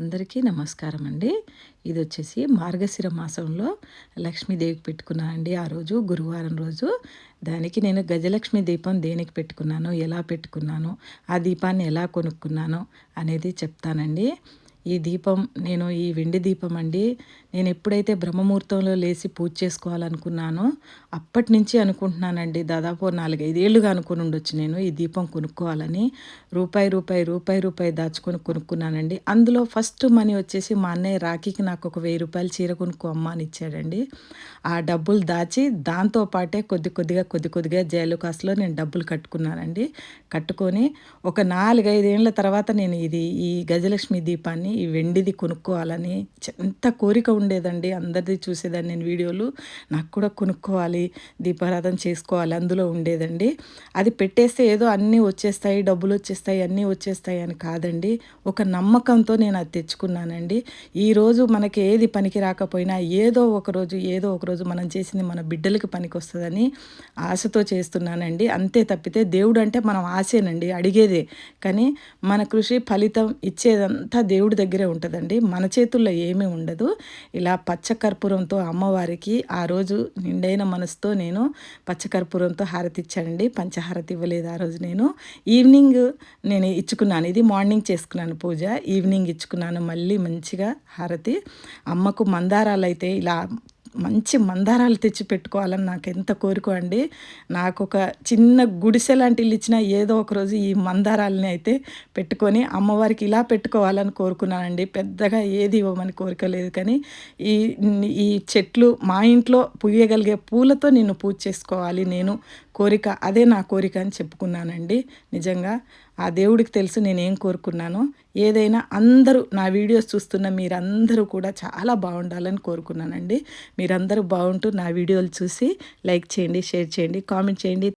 అందరికీ నమస్కారం అండి. ఇదొచ్చేసి మార్గశిర మాసంలో లక్ష్మీదేవికి పెట్టుకున్నానండి. ఆ రోజు గురువారం రోజు. దానికి నేను గజలక్ష్మి దీపం దేనికి పెట్టుకున్నానో, ఎలా పెట్టుకున్నానో, ఆ దీపాన్ని ఎలా కొనుక్కున్నానో అనేది చెప్తానండి. ఈ దీపం నేను ఈ వెండి దీపం అండి. నేను ఎప్పుడైతే బ్రహ్మముహూర్తంలో లేసి పూజ చేసుకోవాలనుకున్నానో, అప్పటినుంచి అనుకుంటున్నానండి. దాదాపు 4, 5 ఏళ్లుగా అనుకుని ఉండొచ్చు నేను ఈ దీపం కొనుక్కోవాలని. రూపాయి దాచుకొని కొనుక్కున్నానండి. అందులో ఫస్ట్ మనీ వచ్చేసి మా అన్నయ్య రాఖీకి నాకు ఒక ₹1000 చీర కొనుక్కో అమ్మా అని ఇచ్చాడండి. ఆ డబ్బులు దాచి దాంతో పాటే కొద్ది కొద్దిగా జైలుకాస్లో నేను డబ్బులు కట్టుకున్నానండి. కట్టుకొని ఒక 4, 5 ఏళ్ల తర్వాత నేను ఈ గజలక్ష్మి దీపాన్ని ఈ వెండిది కొనుక్కోవాలని ఎంత కోరిక ఉండేదండి. అందరిది చూసేదాన్ని నేను వీడియోలు. నాకు కూడా కొనుక్కోవాలి, దీపారాధన చేసుకోవాలి అందులో ఉండేదండి. అది పెట్టేస్తే ఏదో అన్నీ వచ్చేస్తాయి, డబ్బులు వచ్చేస్తాయి, అన్నీ వచ్చేస్తాయి అని కాదండి. ఒక నమ్మకంతో నేను అది తెచ్చుకున్నానండి. ఈరోజు మనకి ఏది పనికి రాకపోయినా ఏదో ఒక రోజు మనం చేసింది మన బిడ్డలకి పనికొస్తదని ఆశతో చేస్తున్నానండి. అంతే తప్పితే దేవుడు అంటే మనం ఆశేనండి, అడిగేదే. కానీ మన కృషి ఫలితం ఇచ్చేదంతా దేవుడి దగ్గరే ఉంటుందండి. మన చేతుల్లో ఏమీ ఉండదు. ఇలా పచ్చకర్పూరంతో అమ్మవారికి ఆ రోజు నిండైన మనసుతో నేను పచ్చకర్పూరంతో హారతి ఇచ్చానండి. పంచహారతి ఇవ్వలేదు ఆ రోజు నేను. ఈవినింగ్ నేను ఇచ్చుకున్నాను. ఇది మార్నింగ్ చేసుకున్నాను పూజ. ఈవినింగ్ ఇచ్చుకున్నాను మళ్ళీ మంచిగా హారతి. అమ్మకు మందారాలైతే ఇలా మంచి మందారాలు తెచ్చి పెట్టుకోవాలని నాకు ఎంత కోరికో అండి. నాకొక చిన్న గుడిసె లాంటి ఇల్లు ఇచ్చినా ఏదో ఒకరోజు ఈ మందారాలని అయితే పెట్టుకొని అమ్మవారికి ఇలా పెట్టుకోవాలని కోరుకున్నానండి. పెద్దగా ఏది ఇవ్వమని కోరిక లేదు కానీ ఈ ఈ చెట్లు మా ఇంట్లో పూయగలిగే పూలతో నిన్ను పూజ చేసుకోవాలి నేను కోరిక, అదే నా కోరిక అని చెప్పుకున్నానండి. నిజంగా ఆ దేవుడికి తెలుసు నేనేం కోరుకున్నానో. ఏదైనా అందరూ నా వీడియోస్ చూస్తున్న మీరందరూ కూడా చాలా బాగుండాలని కోరుకున్నానండి. మీరందరూ బాగుంటూ నా వీడియోలు చూసి లైక్ చేయండి, షేర్ చేయండి, కామెంట్ చేయండి.